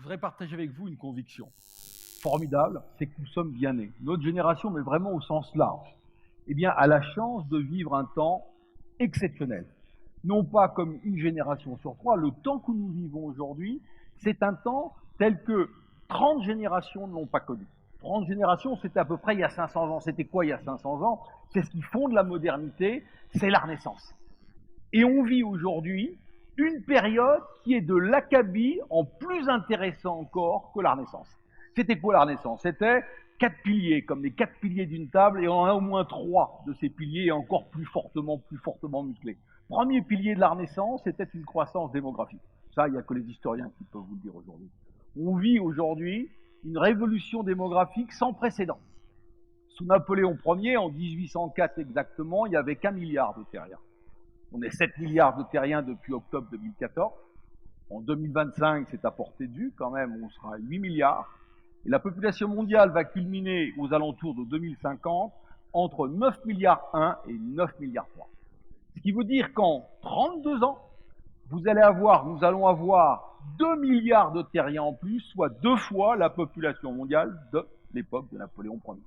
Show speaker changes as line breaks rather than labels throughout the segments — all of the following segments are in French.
voudrais partager avec vous une conviction formidable, c'est que nous sommes bien nés. Notre génération, mais vraiment au sens large, eh bien, a la chance de vivre un temps exceptionnel. Non pas comme une génération sur trois, le temps que nous vivons aujourd'hui, c'est un temps tel que 30 générations ne l'ont pas connu. 30 générations, c'était à peu près il y a 500 ans. C'était quoi il y a 500 ans? C'est ce qui fonde la modernité, c'est la Renaissance. Et on vit aujourd'hui une période qui est de l'acabit en plus intéressant encore que la Renaissance. C'était quoi la Renaissance? C'était 4 piliers, comme les 4 piliers d'une table, et on a au moins 3 de ces piliers encore plus fortement musclés. Premier pilier de la Renaissance, c'était une croissance démographique. Ça, il n'y a que les historiens qui peuvent vous le dire aujourd'hui. On vit aujourd'hui une révolution démographique sans précédent. Sous Napoléon Ier, en 1804 exactement, il n'y avait qu'1 milliard de terriens. On est 7 milliards de terriens depuis octobre 2014. En 2025, c'est à portée de vue, quand même, on sera à 8 milliards. Et la population mondiale va culminer aux alentours de 2050 entre 9 milliards 1 et 9 milliards 3. Ce qui veut dire qu'en 32 ans, nous allons avoir 2 milliards de terriens en plus, soit 2 fois la population mondiale de l'époque de Napoléon Ier.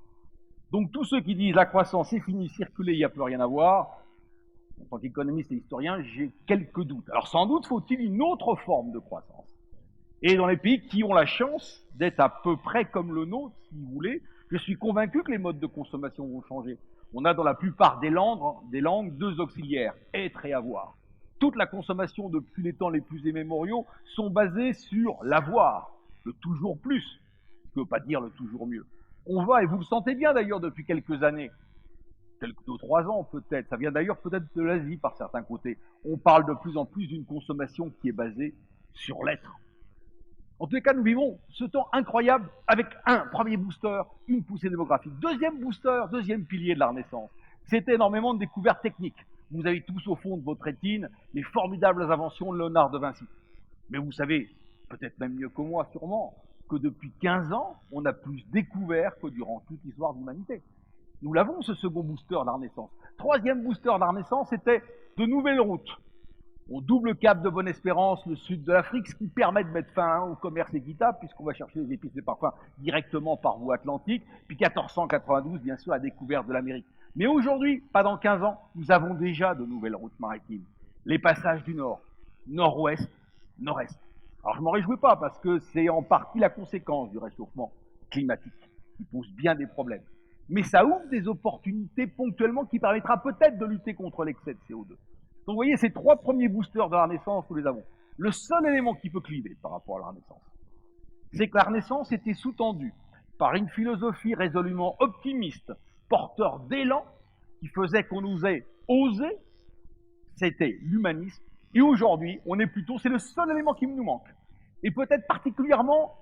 Donc tous ceux qui disent la croissance est finie, circuler, il n'y a plus rien à voir, en tant qu'économiste et historien, j'ai quelques doutes. Alors sans doute faut-il une autre forme de croissance. Et dans les pays qui ont la chance d'être à peu près comme le nôtre, si vous voulez, je suis convaincu que les modes de consommation vont changer. On a dans la plupart des langues 2 auxiliaires, être et avoir. Toute la consommation depuis les temps les plus immémoriaux sont basées sur l'avoir, le toujours plus, ce qui ne veut pas dire le toujours mieux. On va, et vous le sentez bien d'ailleurs depuis quelques années, quelques 2-3 ans peut-être, ça vient d'ailleurs peut-être de l'Asie par certains côtés, on parle de plus en plus d'une consommation qui est basée sur l'être. En tous les cas, nous vivons ce temps incroyable avec un premier booster, une poussée démographique. Deuxième booster, deuxième pilier de la Renaissance, c'était énormément de découvertes techniques. Vous avez tous au fond de votre rétine les formidables inventions de Léonard de Vinci. Mais vous savez, peut-être même mieux que moi sûrement, que depuis 15 ans, on a plus découvert que durant toute l'histoire de l'humanité. Nous l'avons, ce second booster de la Renaissance. Troisième booster de la Renaissance, c'était de nouvelles routes. On double cap de Bonne-Espérance, le sud de l'Afrique, ce qui permet de mettre fin au commerce équitable, puisqu'on va chercher les épices et parfums directement par voie atlantique. Puis 1492, bien sûr, la découverte de l'Amérique. Mais aujourd'hui, pas dans 15 ans, nous avons déjà de nouvelles routes maritimes. Les passages du Nord, Nord-Ouest, Nord-Est. Alors je m'en réjouis pas, parce que c'est en partie la conséquence du réchauffement climatique, qui pose bien des problèmes. Mais ça ouvre des opportunités ponctuellement qui permettra peut-être de lutter contre l'excès de CO2. Donc vous voyez, ces 3 premiers boosters de la Renaissance, nous les avons. Le seul élément qui peut cliver par rapport à la Renaissance, c'est que la Renaissance était sous-tendue par une philosophie résolument optimiste, porteur d'élan, qui faisait qu'on osait oser, c'était l'humanisme. Et aujourd'hui, on est plutôt, c'est le seul élément qui nous manque. Et peut-être particulièrement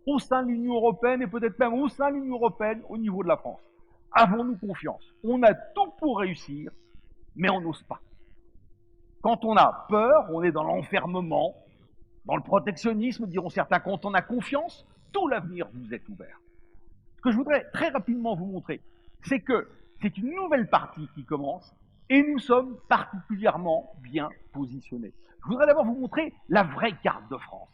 au sein de l'Union européenne, et peut-être même au sein de l'Union européenne, au niveau de la France. Avons-nous confiance? On a tout pour réussir, mais on n'ose pas. Quand on a peur, on est dans l'enfermement, dans le protectionnisme, diront certains. Quand on a confiance, tout l'avenir vous est ouvert. Ce que je voudrais très rapidement vous montrer, c'est que c'est une nouvelle partie qui commence et nous sommes particulièrement bien positionnés. Je voudrais d'abord vous montrer la vraie carte de France.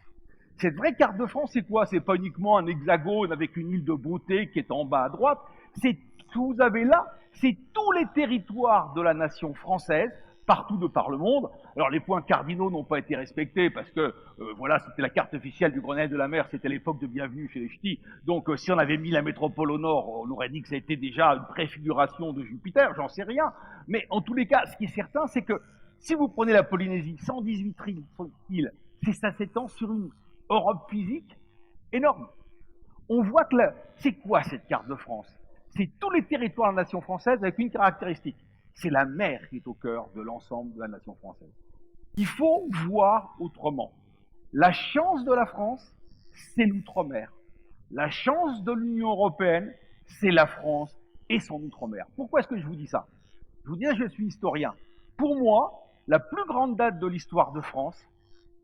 Cette vraie carte de France, c'est quoi? C'est pas uniquement un hexagone avec une île de beauté qui est en bas à droite. C'est ce que vous avez là, c'est tous les territoires de la nation française, partout de par le monde. Alors les points cardinaux n'ont pas été respectés parce que voilà, c'était la carte officielle du Grenelle de la Mer, c'était l'époque de bienvenue chez les ch'tis. Donc si on avait mis la métropole au nord, on aurait dit que ça a été déjà une préfiguration de Jupiter, j'en sais rien. Mais en tous les cas, ce qui est certain, c'est que si vous prenez la Polynésie, 118 îles, ça s'étend sur une Europe physique énorme. On voit que c'est quoi cette carte de France? C'est tous les territoires de la nation française avec une caractéristique. C'est la mer qui est au cœur de l'ensemble de la nation française. Il faut voir autrement. La chance de la France, c'est l'outre-mer. La chance de l'Union européenne, c'est la France et son outre-mer. Pourquoi est-ce que je vous dis ça? Je vous dis, je suis historien. Pour moi, la plus grande date de l'histoire de France,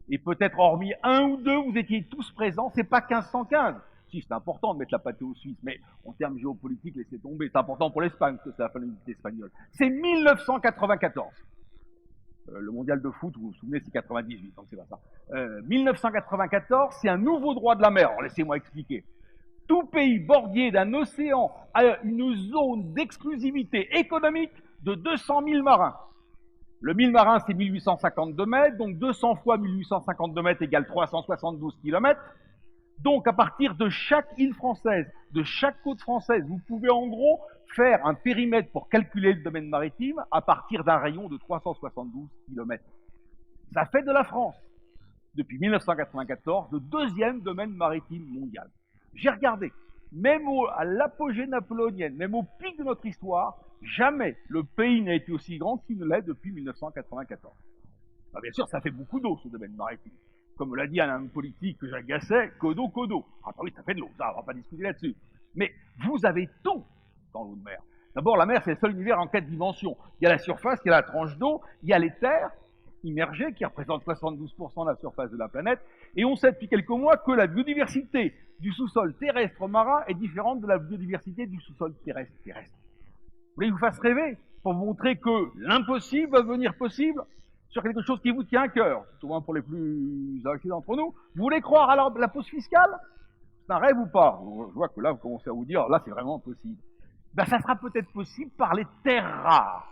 et peut-être hormis un ou deux, vous étiez tous présents, c'est pas 1515. Si, c'est important de mettre la pâtée aux Suisses, mais en termes géopolitiques, laissez tomber. C'est important pour l'Espagne, parce que c'est la fin de l'unité espagnole. C'est 1994. Le mondial de foot, vous vous souvenez, c'est 98, donc c'est pas ça. 1994, c'est un nouveau droit de la mer. Alors laissez-moi expliquer. Tout pays bordier d'un océan a une zone d'exclusivité économique de 200 000 marins. Le 1000 marins, c'est 1852 mètres, donc 200 fois 1852 mètres égale 372 kilomètres. Donc, à partir de chaque île française, de chaque côte française, vous pouvez en gros faire un périmètre pour calculer le domaine maritime à partir d'un rayon de 372 kilomètres. Ça fait de la France, depuis 1994, le deuxième domaine maritime mondial. J'ai regardé, même à l'apogée napoléonienne, même au pic de notre histoire, jamais le pays n'a été aussi grand qu'il ne l'est depuis 1994. Alors bien sûr, ça fait beaucoup d'eau, ce domaine maritime. Comme l'a dit un homme politique que j'agaçais, Codo, Codo. Ah bah oui, ça fait de l'eau, ça, on va pas discuter là-dessus. Mais vous avez tout dans l'eau de mer. D'abord, la mer, c'est le seul univers en 4 dimensions. Il y a la surface, il y a la tranche d'eau, il y a les terres immergées, qui représentent 72% de la surface de la planète, et on sait depuis quelques mois que la biodiversité du sous-sol terrestre marin est différente de la biodiversité du sous-sol terrestre. Vous voulez que je vous fasse rêver pour vous montrer que l'impossible va devenir possible sur quelque chose qui vous tient à cœur, tout au moins pour les plus âgés d'entre nous. Vous voulez croire à la pause fiscale? C'est un rêve ou pas? Je vois que là, vous commencez à vous dire, là, c'est vraiment possible. Ben, ça sera peut-être possible par les terres rares.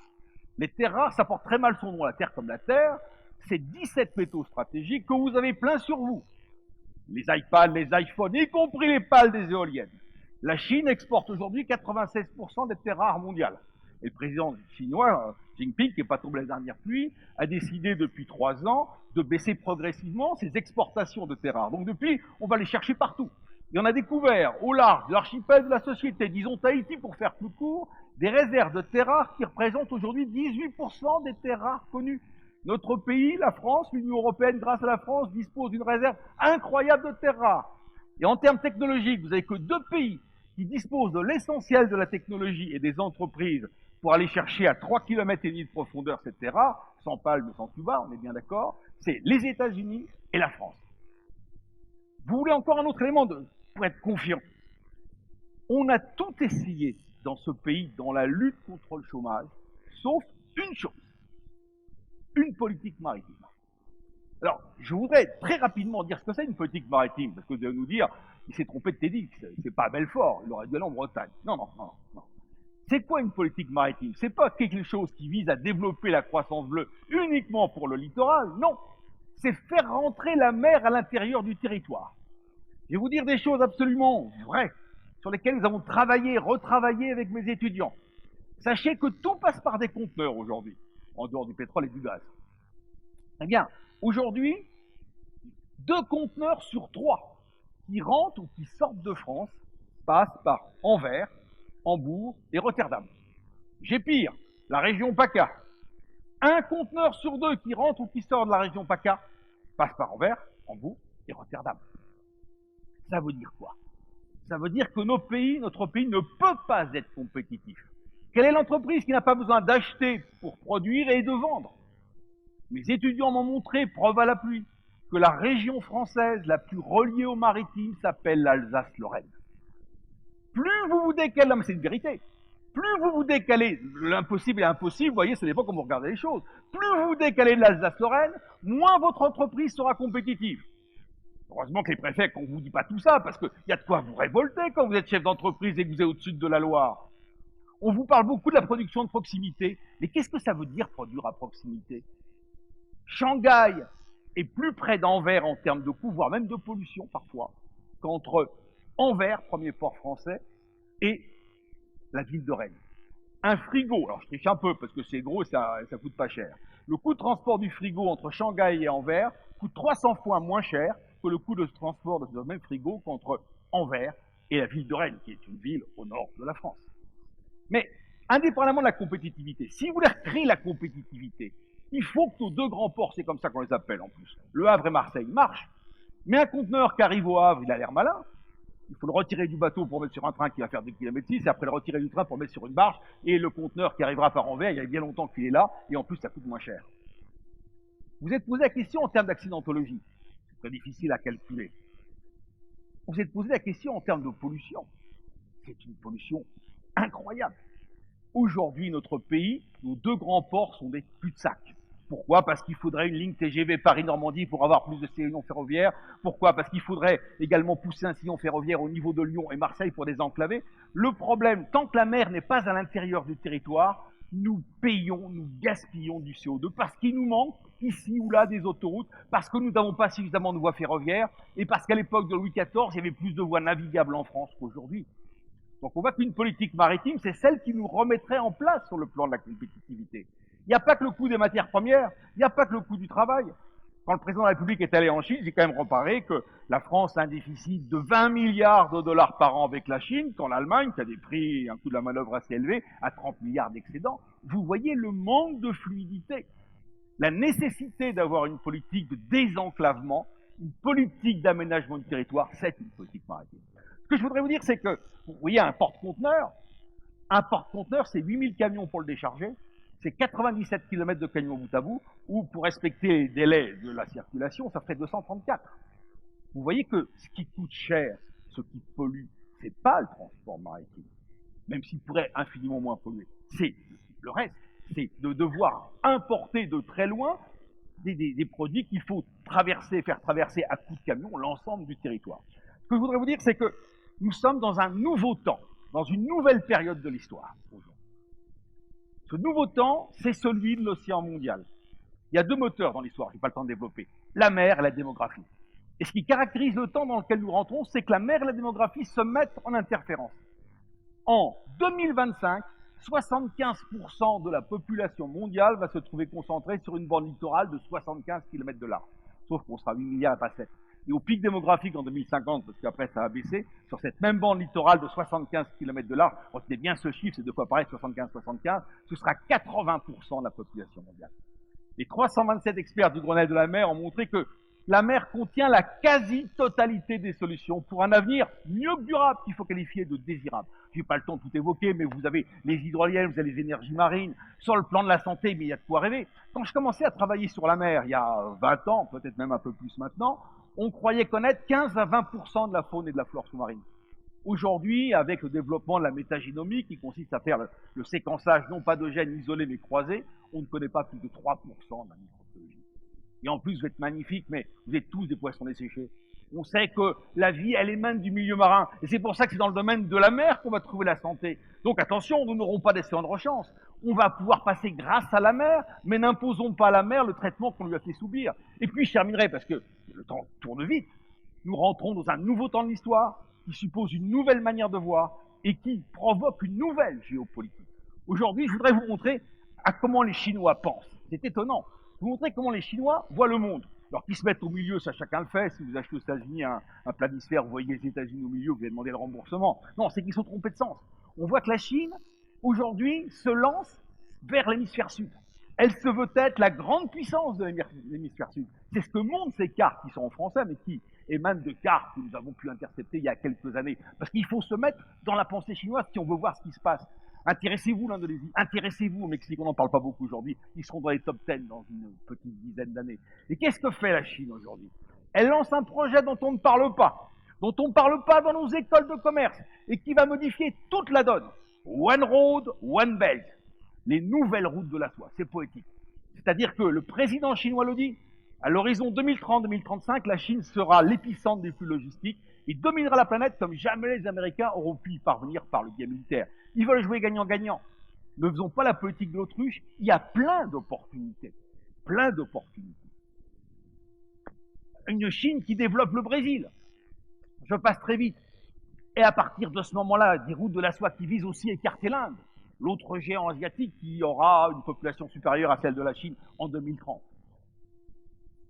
Les terres rares, ça porte très mal son nom, la terre comme la terre. C'est 17 métaux stratégiques que vous avez plein sur vous. Les iPads, les iPhones, y compris les pales des éoliennes. La Chine exporte aujourd'hui 96% des terres rares mondiales. Et le président chinois, Jinping, qui n'est pas tombé la dernière pluie, a décidé depuis 3 ans de baisser progressivement ses exportations de terres rares. Donc depuis, on va les chercher partout. Et on a découvert au large de l'archipel de la société, disons Tahiti pour faire plus court, des réserves de terres rares qui représentent aujourd'hui 18% des terres rares connues. Notre pays, la France, l'Union européenne, grâce à la France, dispose d'une réserve incroyable de terres rares. Et en termes technologiques, vous n'avez que 2 pays qui disposent de l'essentiel de la technologie et des entreprises pour aller chercher à 3,5 km de profondeur cette terre rare, sans palme, sans tuba, on est bien d'accord, c'est les États-Unis et la France. Vous voulez encore un autre élément pour être confiant? On a tout essayé dans ce pays, dans la lutte contre le chômage, sauf une chose, une politique maritime. Alors, je voudrais très rapidement dire ce que c'est une politique maritime, parce que de nous dire, il s'est trompé de TEDx, c'est pas à Belfort, il aurait dû aller en Bretagne. Non. C'est quoi une politique maritime? C'est pas quelque chose qui vise à développer la croissance bleue uniquement pour le littoral, non. C'est faire rentrer la mer à l'intérieur du territoire. Je vais vous dire des choses absolument vraies, sur lesquelles nous avons travaillé, retravaillé avec mes étudiants. Sachez que tout passe par des conteneurs aujourd'hui, en dehors du pétrole et du gaz. Eh bien, aujourd'hui, 2 conteneurs sur 3 qui rentrent ou qui sortent de France passent par Anvers, Hambourg et Rotterdam. J'ai pire, la région PACA. 1 conteneur sur 2 qui rentre ou qui sort de la région PACA passe par Anvers, Hambourg et Rotterdam. Ça veut dire quoi? Ça veut dire que notre pays ne peut pas être compétitif. Quelle est l'entreprise qui n'a pas besoin d'acheter pour produire et de vendre? Mes étudiants m'ont montré, preuve à l'appui, que la région française la plus reliée au maritime s'appelle l'Alsace-Lorraine. Plus vous vous décalez, mais c'est une vérité, plus vous vous décalez, l'impossible est impossible, vous voyez, ça dépend comment vous regardez les choses, plus vous vous décalez de l'Alsace-Lorraine, moins votre entreprise sera compétitive. Heureusement que les préfets, qu'on ne vous dit pas tout ça, parce qu'il y a de quoi vous révolter quand vous êtes chef d'entreprise et que vous êtes au-dessus de la Loire. On vous parle beaucoup de la production de proximité, mais qu'est-ce que ça veut dire produire à proximité? Shanghai est plus près d'Anvers en termes de coût, voire même de pollution parfois, qu'entre Anvers, premier port français, et la ville de Rennes. Un frigo, alors je triche un peu parce que c'est gros et ça coûte pas cher. Le coût de transport du frigo entre Shanghai et Anvers coûte 300 fois moins cher que le coût de transport de ce même frigo qu'entre Anvers et la ville de Rennes, qui est une ville au nord de la France. Mais, indépendamment de la compétitivité, si vous voulez recréer la compétitivité, il faut que nos 2 grands ports, c'est comme ça qu'on les appelle en plus, Le Havre et Marseille, marchent. Mais un conteneur qui arrive au Havre, il a l'air malin. Il faut le retirer du bateau pour mettre sur un train qui va faire 2 km 6, et après le retirer du train pour mettre sur une barge, et le conteneur qui arrivera par Anvers, il y a bien longtemps qu'il est là, et en plus ça coûte moins cher. Vous êtes posé la question en termes d'accidentologie. C'est très difficile à calculer. Vous êtes posé la question en termes de pollution. C'est une pollution incroyable. Aujourd'hui, notre pays, nos 2 grands ports sont des cul-de-sac. Pourquoi? Parce qu'il faudrait une ligne TGV Paris-Normandie pour avoir plus de sillons ferroviaires. Pourquoi? Parce qu'il faudrait également pousser un sillon ferroviaire au niveau de Lyon et Marseille pour désenclaver. Le problème, tant que la mer n'est pas à l'intérieur du territoire, nous payons, nous gaspillons du CO2 parce qu'il nous manque ici ou là des autoroutes, parce que nous n'avons pas suffisamment de voies ferroviaires et parce qu'à l'époque de Louis XIV, il y avait plus de voies navigables en France qu'aujourd'hui. Donc on voit qu'une politique maritime, c'est celle qui nous remettrait en place sur le plan de la compétitivité. Il n'y a pas que le coût des matières premières, il n'y a pas que le coût du travail. Quand le président de la République est allé en Chine, j'ai quand même reparé que la France a un déficit de 20 milliards de dollars par an avec la Chine, quand l'Allemagne, qui a des prix, un coût de la manœuvre assez élevé, a 30 milliards d'excédents. Vous voyez le manque de fluidité, la nécessité d'avoir une politique de désenclavement, une politique d'aménagement du territoire, c'est une politique maritime. Ce que je voudrais vous dire, c'est que, vous voyez, un porte-conteneur, c'est 8000 camions pour le décharger, c'est 97 km de camions bout à bout, ou pour respecter les délais de la circulation, ça ferait 234. Vous voyez que ce qui coûte cher, ce qui pollue, c'est pas le transport maritime, même s'il pourrait infiniment moins polluer, c'est le reste, c'est de devoir importer de très loin des produits qu'il faut faire traverser à coups de camion l'ensemble du territoire. Ce que je voudrais vous dire, c'est que nous sommes dans un nouveau temps, dans une nouvelle période de l'histoire aujourd'hui. Ce nouveau temps, c'est celui de l'océan mondial. Il y a deux moteurs dans l'histoire, je n'ai pas le temps de développer, la mer et la démographie. Et ce qui caractérise le temps dans lequel nous rentrons, c'est que la mer et la démographie se mettent en interférence. En 2025, 75% de la population mondiale va se trouver concentrée sur une bande littorale de 75 km de large. Sauf qu'on sera 8 milliards à pas 7. Et au pic démographique en 2050, parce qu'après ça va baisser, sur cette même bande littorale de 75 km de large, retenez bien ce chiffre, c'est deux fois pareil, 75-75, ce sera 80% de la population mondiale. Les 327 experts du Grenelle de la mer ont montré que la mer contient la quasi-totalité des solutions pour un avenir mieux que durable, qu'il faut qualifier de désirable. Je n'ai pas le temps de tout évoquer, mais vous avez les hydroliennes, vous avez les énergies marines, sur le plan de la santé, mais il y a de quoi rêver. Quand je commençais à travailler sur la mer, il y a 20 ans, peut-être même un peu plus maintenant, on croyait connaître 15 à 20% de la faune et de la flore sous-marine. Aujourd'hui, avec le développement de la métagénomie, qui consiste à faire le séquençage non pas de gènes isolés mais croisés, on ne connaît pas plus de 3% de la microbiologie. Et en plus, vous êtes magnifiques, mais vous êtes tous des poissons desséchés. On sait que la vie, elle émane du milieu marin. Et c'est pour ça que c'est dans le domaine de la mer qu'on va trouver la santé. Donc attention, nous n'aurons pas d'essai de chance. On va pouvoir passer grâce à la mer, mais n'imposons pas à la mer le traitement qu'on lui a fait subir. Et puis je terminerai, parce que le temps tourne vite, nous rentrons dans un nouveau temps de l'histoire qui suppose une nouvelle manière de voir et qui provoque une nouvelle géopolitique. Aujourd'hui, je voudrais vous montrer à comment les Chinois pensent. C'est étonnant. Vous montrer comment les Chinois voient le monde. Alors qu'ils se mettent au milieu, ça chacun le fait. Si vous achetez aux États-Unis un planisphère, vous voyez les États-Unis au milieu, vous allez demander le remboursement. Non, c'est qu'ils sont trompés de sens. On voit que la Chine, aujourd'hui, se lance vers l'hémisphère sud. Elle se veut être la grande puissance de l'hémisphère sud. C'est ce que montrent ces cartes qui sont en français, mais qui émanent de cartes que nous avons pu intercepter il y a quelques années. Parce qu'il faut se mettre dans la pensée chinoise si on veut voir ce qui se passe. Intéressez-vous l'Indonésie, intéressez-vous au Mexique, on n'en parle pas beaucoup aujourd'hui, ils seront dans les top 10 dans une petite dizaine d'années. Et qu'est-ce que fait la Chine aujourd'hui? Elle lance un projet dont on ne parle pas dans nos écoles de commerce, et qui va modifier toute la donne. One Road, One Belt. Les nouvelles routes de la soie, c'est poétique. C'est-à-dire que le président chinois le dit, à l'horizon 2030-2035, la Chine sera l'épicentre des flux logistiques et dominera la planète comme jamais les Américains auront pu y parvenir par le biais militaire. Ils veulent jouer gagnant-gagnant. Ne faisons pas la politique de l'autruche, il y a plein d'opportunités. Plein d'opportunités. Une Chine qui développe le Brésil. Je passe très vite. Et à partir de ce moment-là, des routes de la soie qui visent aussi à écarter l'Inde, l'autre géant asiatique qui aura une population supérieure à celle de la Chine en 2030.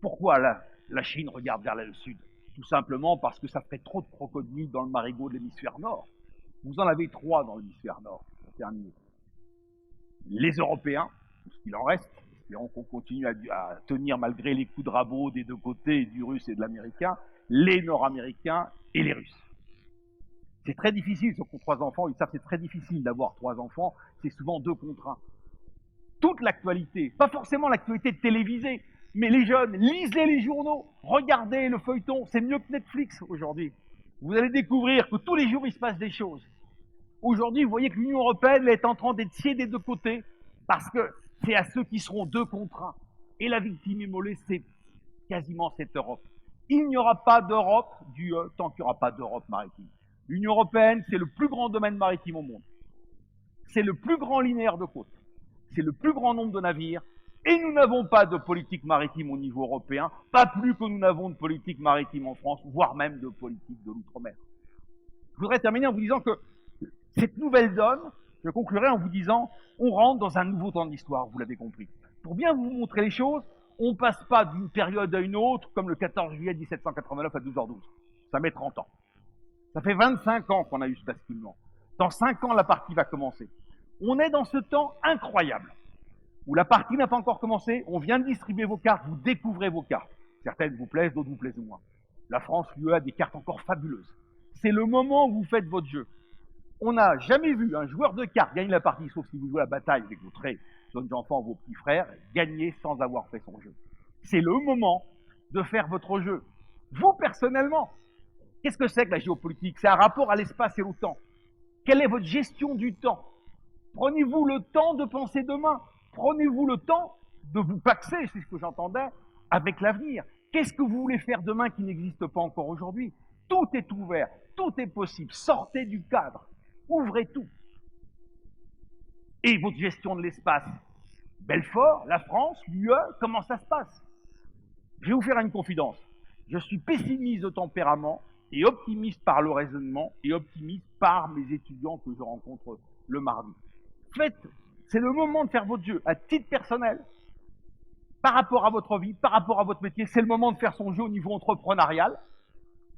Pourquoi la Chine regarde vers le sud? Tout simplement parce que ça ferait trop de crocodiles dans le marigot de l'hémisphère nord. Vous en avez 3 dans l'hémisphère nord, pour terminer. Les Européens, ce qu'il en reste, espérons qu'on continue à tenir malgré les coups de rabot des deux côtés, du russe et de l'américain, les nord-américains et les russes. C'est très difficile, ceux qui ont 3 enfants, ils savent que c'est très difficile d'avoir 3 enfants, c'est souvent 2 contre 1. Toute l'actualité, pas forcément l'actualité télévisée, mais les jeunes, lisez les journaux, regardez le feuilleton, c'est mieux que Netflix aujourd'hui. Vous allez découvrir que tous les jours il se passe des choses. Aujourd'hui, vous voyez que l'Union européenne est en train d'être sciée des deux côtés, parce que c'est à ceux qui seront 2 contre 1. Et la victime immolée, c'est quasiment cette Europe. Il n'y aura pas d'Europe tant qu'il n'y aura pas d'Europe maritime. L'Union européenne, c'est le plus grand domaine maritime au monde. C'est le plus grand linéaire de côte. C'est le plus grand nombre de navires. Et nous n'avons pas de politique maritime au niveau européen, pas plus que nous n'avons de politique maritime en France, voire même de politique de l'outre-mer. Je voudrais terminer en vous disant que cette nouvelle donne, je conclurai en vous disant, on rentre dans un nouveau temps de l'histoire, vous l'avez compris. Pour bien vous montrer les choses, on ne passe pas d'une période à une autre, comme le 14 juillet 1789 à 12h12. Ça met 30 ans. Ça fait 25 ans qu'on a eu ce basculement. Dans 5 ans, la partie va commencer. On est dans ce temps incroyable, où la partie n'a pas encore commencé, on vient de distribuer vos cartes, vous découvrez vos cartes. Certaines vous plaisent, d'autres vous plaisent moins. La France, l'UE, a des cartes encore fabuleuses. C'est le moment où vous faites votre jeu. On n'a jamais vu un joueur de cartes gagner la partie, sauf si vous jouez la bataille avec vos très jeunes enfants, vos petits frères, gagner sans avoir fait son jeu. C'est le moment de faire votre jeu. Vous, personnellement, qu'est-ce que c'est que la géopolitique? C'est un rapport à l'espace et au temps. Quelle est votre gestion du temps? Prenez-vous le temps de penser demain? Prenez-vous le temps de vous paxer, c'est ce que j'entendais, avec l'avenir. Qu'est-ce que vous voulez faire demain qui n'existe pas encore aujourd'hui? Tout est ouvert, tout est possible. Sortez du cadre, ouvrez tout. Et votre gestion de l'espace? Belfort, la France, l'UE, comment ça se passe? Je vais vous faire une confidence. Je suis pessimiste de tempérament et optimiste par le raisonnement et optimiste par mes étudiants que je rencontre le mardi. Faites, c'est le moment de faire votre jeu à titre personnel, par rapport à votre vie, par rapport à votre métier. C'est le moment de faire son jeu au niveau entrepreneurial.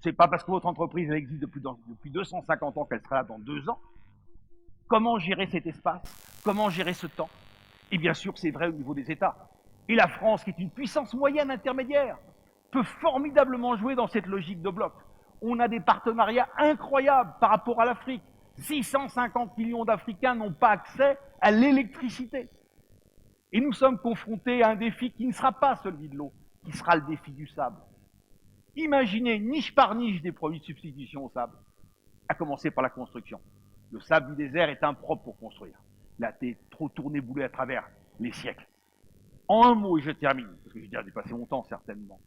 C'est pas parce que votre entreprise elle existe depuis 250 ans qu'elle sera là dans 2 ans. Comment gérer cet espace? Comment gérer ce temps? Et bien sûr, c'est vrai au niveau des États. Et la France, qui est une puissance moyenne intermédiaire, peut formidablement jouer dans cette logique de bloc. On a des partenariats incroyables par rapport à l'Afrique. 650 millions d'Africains n'ont pas accès à l'électricité. Et nous sommes confrontés à un défi qui ne sera pas celui de l'eau, qui sera le défi du sable. Imaginez niche par niche des produits de substitution au sable, à commencer par la construction. Le sable du désert est impropre pour construire. Il a été trop tourné boulet à travers les siècles. En un mot, et je termine, parce que j'ai déjà dépassé mon temps certainement,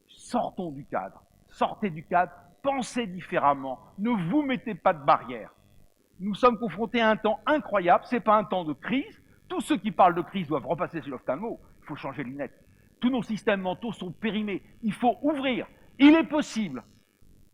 sortons du cadre, sortez du cadre, pensez différemment, ne vous mettez pas de barrières. Nous sommes confrontés à un temps incroyable, ce n'est pas un temps de crise. Tous ceux qui parlent de crise doivent repasser sur l'ophtalmo, il faut changer les lunettes. Tous nos systèmes mentaux sont périmés, il faut ouvrir. Il est possible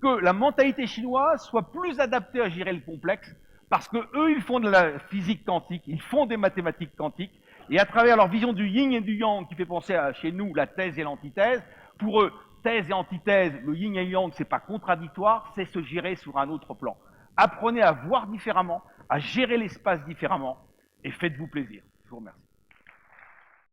que la mentalité chinoise soit plus adaptée à gérer le complexe, parce qu'eux, ils font de la physique quantique, ils font des mathématiques quantiques, et à travers leur vision du yin et du yang, qui fait penser à, chez nous, la thèse et l'antithèse, pour eux, thèse et antithèse, le yin et le yang, c'est pas contradictoire, c'est se gérer sur un autre plan. Apprenez à voir différemment, à gérer l'espace différemment, et faites-vous plaisir. Je vous remercie.